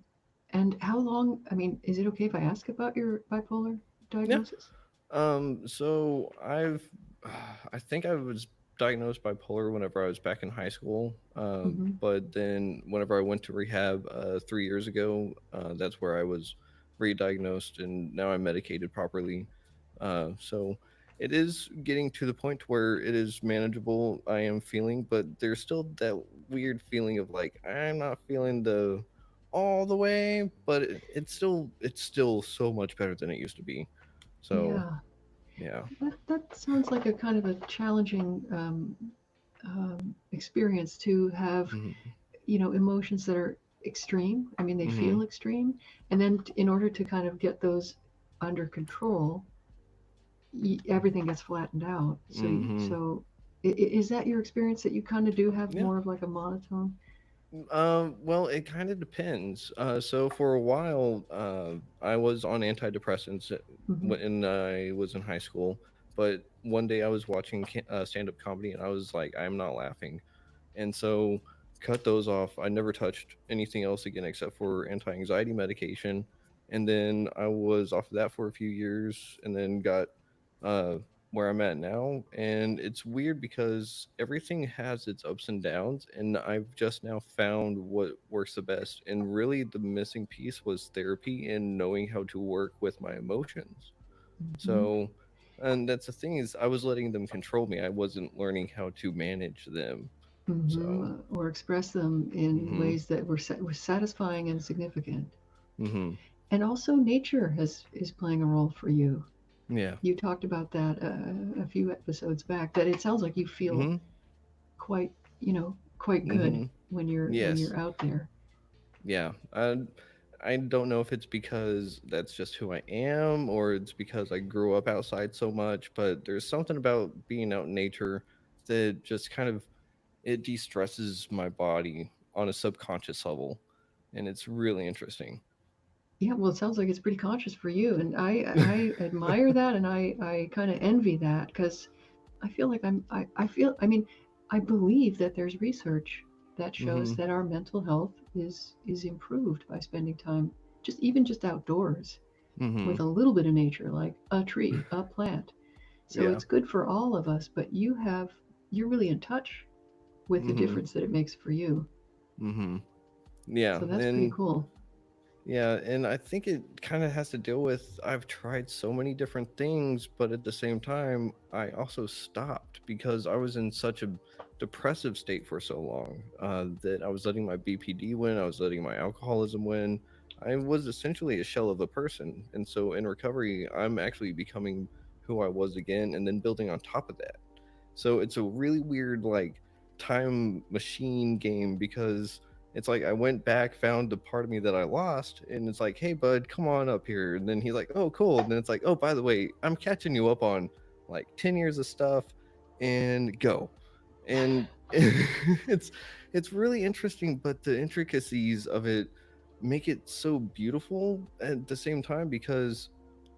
and how long? I mean, is it okay if I ask about your bipolar Yeah. diagnosis? So I think I was diagnosed bipolar whenever I was back in high school. Mm-hmm. But then whenever I went to rehab 3 years ago, that's where I was re-diagnosed, and now I'm medicated properly. So it is getting to the point where it is manageable. I am feeling, but there's still that weird feeling of like I'm not feeling the all the way, but it's still so much better than it used to be. So Yeah, yeah. that sounds like a kind of a challenging experience to have, Mhm. emotions that are extreme. I mean, they feel Mhm. extreme, and then in order to kind of get those under control, everything gets flattened out. Mhm. Is that your experience, that you kind of do have Yeah. more of like a monotone? Well, it kind of depends. So for a while, I was on antidepressants Hmm. when I was in high school. But one day I was watching stand-up comedy, and I was like, I'm not laughing, and so cut those off. I never touched anything else again except for anti-anxiety medication, and then I was off of that for a few years, and then got uh, where I'm at now. And it's weird because everything has its ups and downs, and I've just now found what works the best. And really, the missing piece was therapy and knowing how to work with my emotions. Hmm. So, and that's the thing, is I was letting them control me. I wasn't learning how to manage them. So, Or express them in mhm, ways that were satisfying and significant. mhm, And also, nature is playing a role for you. yeah, You talked about that a few episodes back. That it sounds like you feel mhm, quite, quite good mhm, when you're yes, out there. yeah. I don't know if it's because that's just who I am, or it's because I grew up outside so much, but there's something about being out in nature that just kind of it de-stresses my body on a subconscious level, and it's really interesting. Yeah, well, it sounds like it's pretty conscious for you, and I admire that, and I kind of envy that, because I feel like I feel, I mean, I believe that there's research that shows Mhm, that our mental health is improved by spending time just outdoors Mm-hmm. with a little bit of nature, like a tree, a plant. So Yeah. it's good for all of us, but you're really in touch with the Mm-hmm. difference that it makes for you. Mm-hmm. Yeah. So that's pretty And cool. yeah, and I think it kind of has to deal with I've tried so many different things, but at the same time, I also stopped because I was in such a depressive state for so long that I was letting my BPD win, I was letting my alcoholism win. I was essentially a shell of a person. And so in recovery, I'm actually becoming who I was again and then building on top of that. So it's a really weird, like, time machine game because it's like I went back, found the part of me that I lost, and it's like, hey, bud, come on up here. And then he's like, oh, cool. And then it's like, oh, by the way, I'm catching you up on like 10 years of stuff and go. And it's it's really interesting, but the intricacies of it make it so beautiful at the same time because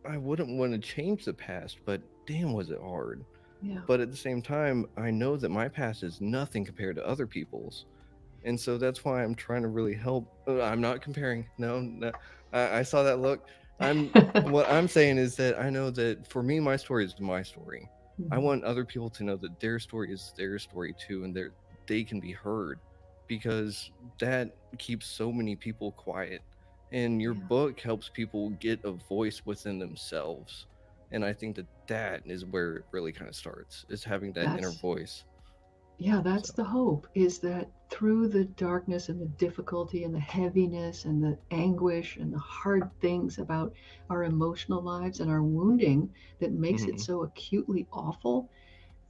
I wouldn't want to change the past, but damn, was it hard. Yeah. But at the same time, I know that my past is nothing compared to other people's, and so that's why I'm trying to really help. I'm not comparing. No, no. I saw that look. I'm What I'm saying is that I know that for me, my story is my story. I Mhm. want other people to know that their story is their story too, and they can be heard, because that keeps so many people quiet. And your Yeah. book helps people get a voice within themselves. And I think that that is where it really kind of starts, is having that inner That's voice. yeah, So, that's the hope, is that through the darkness and the difficulty and the heaviness and the anguish and the hard things about our emotional lives and our wounding that makes it mhm, so acutely awful,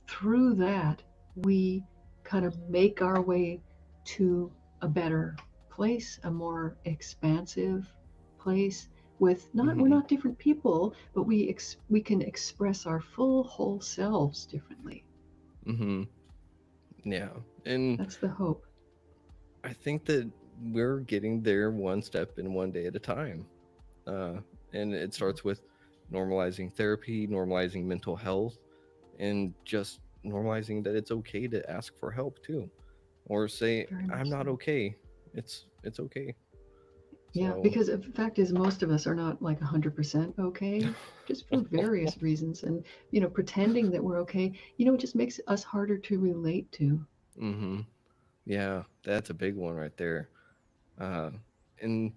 through that we kind of make our way to a better place, a more expansive place with not we're mhm, not different people, but we can express our full whole selves differently. mhm. Yeah. And That's the hope. I think that we're getting there one step and one day at a time. Uh, and it Yeah, starts with normalizing therapy, normalizing mental health, and just normalizing that it's okay to ask for help too, or say very I'm much so. not okay. It's okay. Yeah, So, because the fact is, most of us are not like 100% okay, just for various reasons. And, pretending that we're okay, it just makes us harder to relate to. mm-hmm. Yeah, that's a big one right there. Uh, and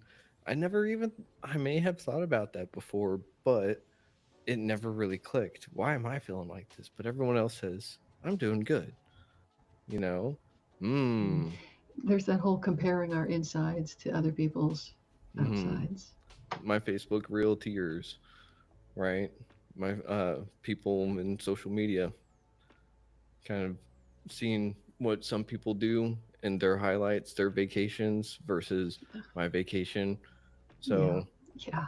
I never even I may have thought about that before, but it never really clicked. Why am I feeling like this? But everyone else says I'm doing good. You know? Mm. Hmm. There's that whole comparing our insides to other people's Hmm. outsides. My Facebook reel to yours, right? My people in social media kind of seeing what some people do and their highlights, their vacations versus my vacation. Yeah, So yeah,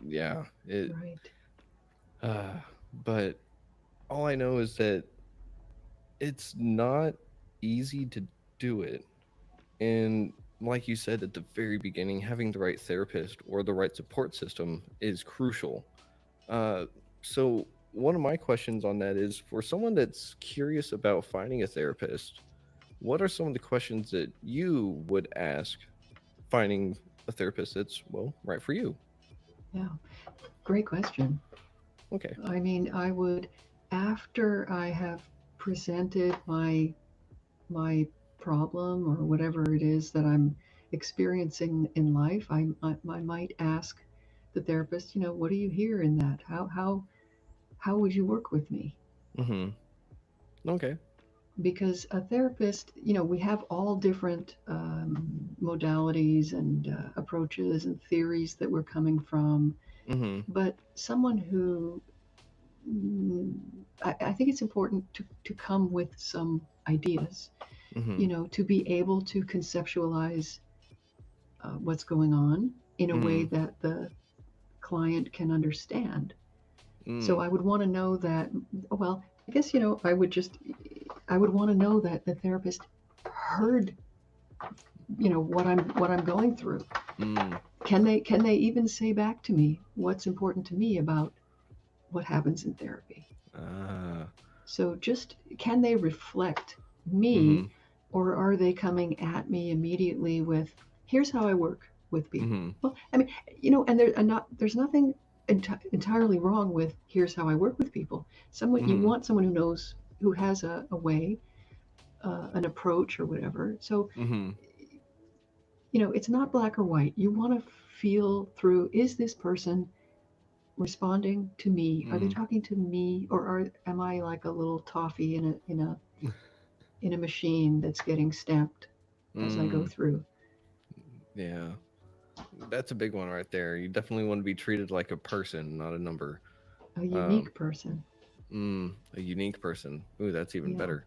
yeah, it. right. But all I know is that it's not easy to do it. And like you said at the very beginning, having the right therapist or the right support system is crucial. Uh, so, one of my questions on that is, for someone that's curious about finding a therapist, what are some of the questions that you would ask finding a therapist that's, well, right for you? Yeah, great question. Okay. I mean, I would, after I have presented my problem or whatever it is that I'm experiencing in life, I might ask the therapist, what do you hear in that? How would you work with me? Mm-hmm. Okay. Because a therapist, we have all different modalities and approaches and theories that we're coming from, Mm-hmm. but someone who mm, I think it's important to come with some ideas, Mm-hmm. to be able to conceptualize what's going on in a way Mm-hmm. that the client can understand. So Mm. I would want to know that, well, I guess, I would want to know that the therapist heard, what I'm going through. Mm. Can they even say back to me what's important to me about what happens in therapy? Ah. So just can they reflect me, Mm-hmm. or are they coming at me immediately with, here's how I work with people. Mm-hmm. Well, I mean, and there's nothing entirely wrong with here's how I work with people. Someone you Mm-hmm. want someone who knows, who has a way, an approach or whatever. So Mm-hmm. it's not black or white. You want to feel through, is this person responding to me? Are they Mm-hmm. talking to me, or am I like a little toffee in a machine that's getting stamped as I go Mm, through? yeah, that's a big one right there. You definitely want to be treated like a person, not a number. A Um, unique person. a unique person. Ooh, that's even Yeah. better.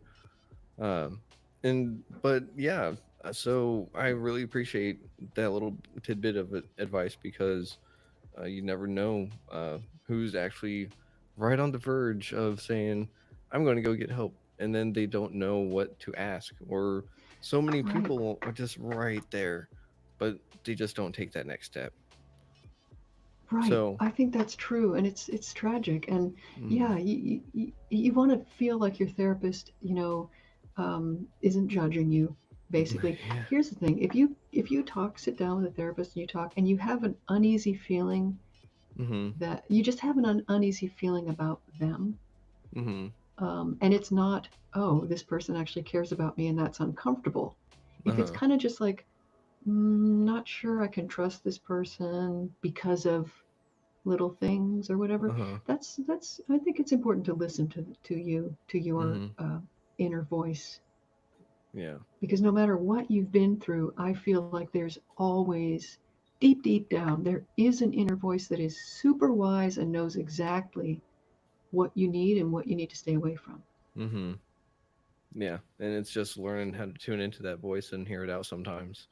Um, and but yeah, so I really appreciate that little tidbit of advice because you never know who's actually right on the verge of saying, "I'm going to go get help," and then they don't know what to ask, or so many Right. people are just right there, but they just don't take that next step. Right. So, I think that's true, and it's tragic. And mm, yeah, you want to feel like your therapist, isn't judging you. Basically, yeah, here's the thing: if you talk, sit down with a therapist, and you talk, and you have an uneasy feeling, mm-hmm, that you just have an uneasy feeling about them, mm-hmm, and it's not, oh, this person actually cares about me, and that's uncomfortable. If it's uh-huh, kind of just like, not sure I can trust this person because of little things or whatever, uh-huh, that's I think it's important to listen to your mm-hmm, inner voice, yeah, because no matter what you've been through, I feel like there's always, deep down, there is an inner voice that is super wise and knows exactly what you need and what you need to stay away from. mm-hmm, yeah, and it's just learning how to tune into that voice and hear it out sometimes.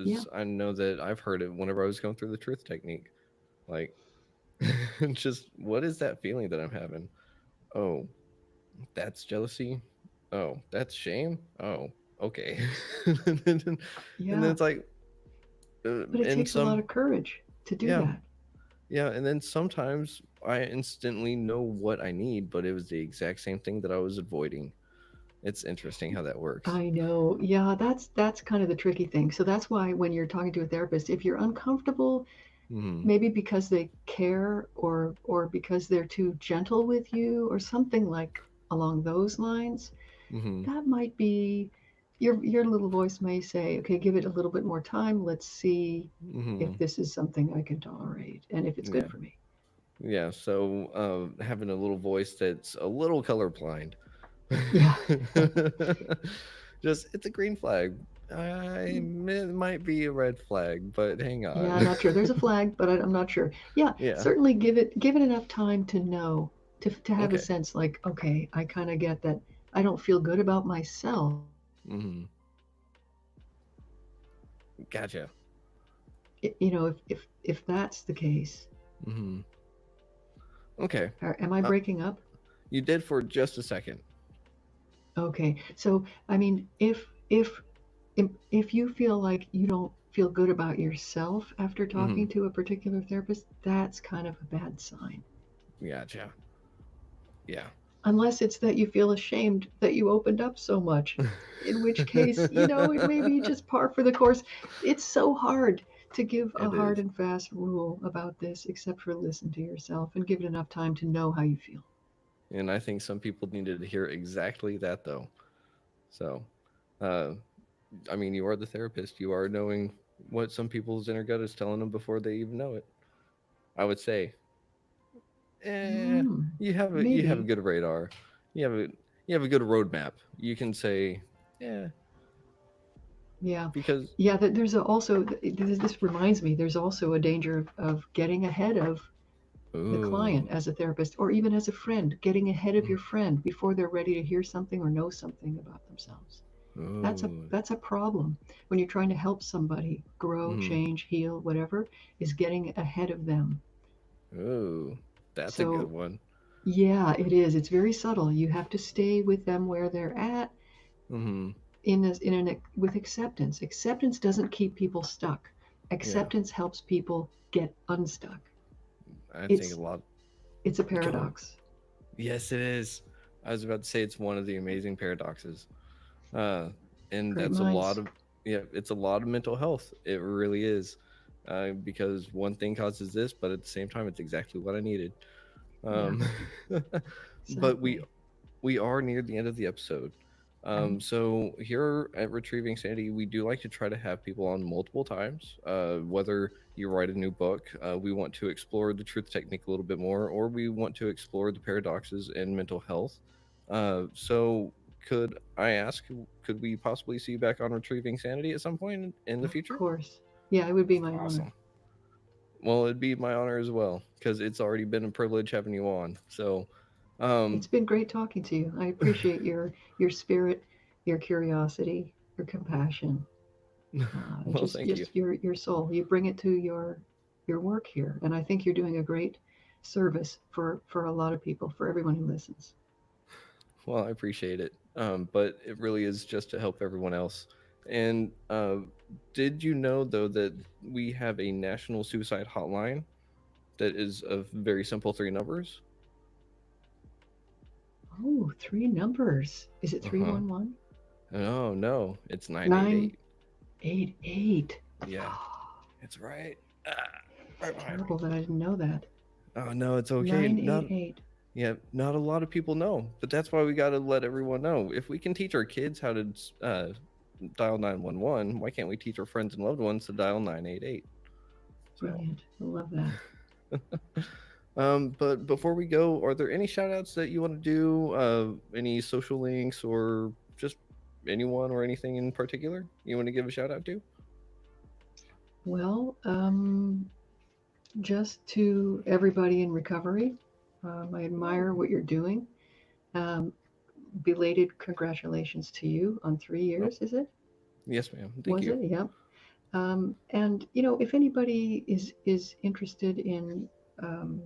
Yeah. Because I know that I've heard it whenever I was going through the truth technique. Like, just what is that feeling that I'm having? Oh, that's jealousy. Oh, that's shame. Oh, okay. and, then, and then Yeah, it's like, but it and takes a lot some, of courage to do yeah, that. yeah. And then sometimes I instantly know what I need, but it was the exact same thing that I was avoiding. It's interesting how that works. I know. Yeah, that's kind of the tricky thing. So that's why when you're talking to a therapist, if you're uncomfortable, Hmm. maybe because they care, or because they're too gentle with you, or something like along those lines, Hmm. that might be, your little voice may say, okay, give it a little bit more time. Let's see Hmm. if this is something I can tolerate and if it's good Yeah. for me. Yeah. So having a little voice that's a little colorblind. Yeah. Just it's a green flag. It might be a red flag, but hang Yeah, on. not sure. There's a flag, but I'm not sure. Yeah, Yeah. certainly give it enough time to know, to have a Okay. sense like, okay, I kind of get that I don't feel good about myself. Hmm. Gotcha. If that's the case. Hmm. Okay. Am I Uh, breaking up? you did for just a second. Okay. So, I mean, if you feel like you don't feel good about yourself after Hmm. talking to a particular therapist, that's kind of a bad sign. Gotcha. Yeah. Unless it's that you feel ashamed that you opened up so much, in which case, it may be just par for the course. It's so hard to give a It hard is. and fast rule about this, except for listen to yourself and give it enough time to know how you feel. And I think some people needed to hear exactly that though. So, uh, I mean, you are the therapist. You are knowing what some people's inner gut is telling them before they even know it. I would say, eh, Hmm, you have a maybe. good radar. You have a you have a good roadmap. You can say, yeah, Yeah. because Yeah, also, this reminds me, there's also a danger of getting ahead of the ooh, client as a therapist, or even as a friend, getting ahead of mm, your friend before they're ready to hear something or know something about themselves. That's a ooh, that's a problem when you're trying to help somebody grow, mm, change, heal, whatever, is getting ahead of them. ooh, that's a good So, one. yeah, it is. It's very subtle. You have to stay with them where they're at, Hmm. with acceptance. Acceptance doesn't keep people stuck. Yeah, Acceptance helps people get unstuck. I think a It's lot. it's a Go on. paradox. Yes, it is. I was about to say it's one of the amazing paradoxes. Uh, and Great that's a lot minds. of Yeah, it's a lot of mental health. It really is. Because one thing causes this, but at the same time, it's exactly what I needed. Yeah, Um, but we exactly. we are near the end of the episode. Okay. So here at Retrieving Sanity, we do like to try to have people on multiple times. Whether you write a new book, we want to explore the truth technique a little bit more, or we want to explore the paradoxes in mental health. So could I ask, could we possibly see you back on Retrieving Sanity at some point in the Of future? course. Yeah, it would be my honor. Awesome. Well, it'd be my honor as well because it's already been a privilege having you on. So, It's um, been great talking to you. I appreciate your spirit, your curiosity, your compassion, well, thank you. just your soul. You bring it to your work here, and I think you're doing a great service for a lot of people, for everyone who listens. Well, I appreciate it. But it really is just to help everyone else. And did you know though that we have a national suicide hotline that is of very simple three numbers? Oh, three numbers. Is it Uh three huh. one one No, no, it's nine eight nine eight. eight eight? Yeah, it's right. Right behind me. Terrible that I didn't know that. Oh no, it's okay. Nine Not eight eight. Yeah, not a lot of people know, but that's why we got to let everyone know. If we can teach our kids how to dial 911, why can't we teach our friends and loved ones to dial 988? So, Brilliant. I love that. but before we go, are there any shout outs that you want to do? Any social links or just anyone or anything in particular you want to give a shout out to? Well, just to everybody in recovery, I admire what you're doing. Um, Belated congratulations to you on 3 years, Oh, is it? yes, ma'am. Thank Was you. it? Yep. And if anybody is interested in um,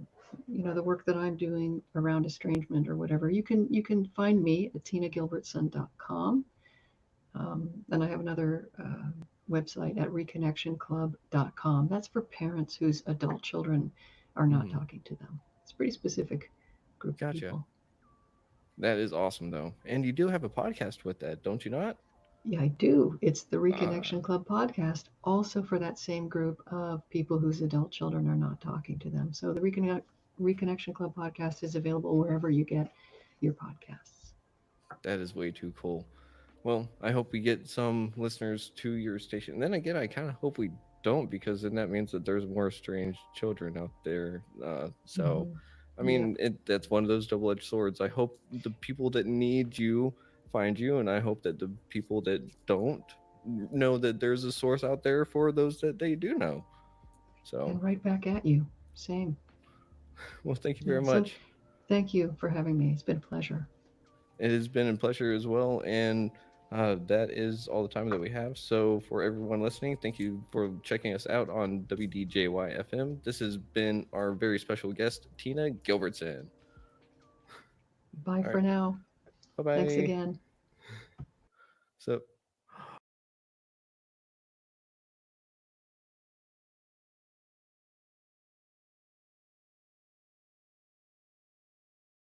the work that I'm doing around estrangement or whatever, you can find me at tinagilbertson.com. And I have another website at reconnectionclub.com. That's for parents whose adult children are not Hmm. talking to them. It's a pretty specific group of Gotcha. people. That is awesome, though. And you do have a podcast with that, don't you not? Yeah, I do. It's the Uh, Reconnection Club podcast, also for that same group of people whose adult children are not talking to them. So the Reconnection Club podcast is available wherever you get your podcasts. that is way too cool. Well, I hope we get some listeners to your station. And then again, I kind of hope we don't because then that means that there's more strange children out there. So, Hmm. I Yep. mean, that's one of those double edged swords. I hope the people that need you find you, and I hope that the people that don't know that there's a source out there for those that they do know. So, And right back at you. Same. well, thank you Yeah. very So much. thank you for having me. It's been a pleasure. It has been a pleasure as well. And that is all the time that we have. So, for everyone listening, thank you for checking us out on WDJY FM. This has been our very special guest, Tina Gilbertson. Bye All for right. now. Bye Thanks bye. again.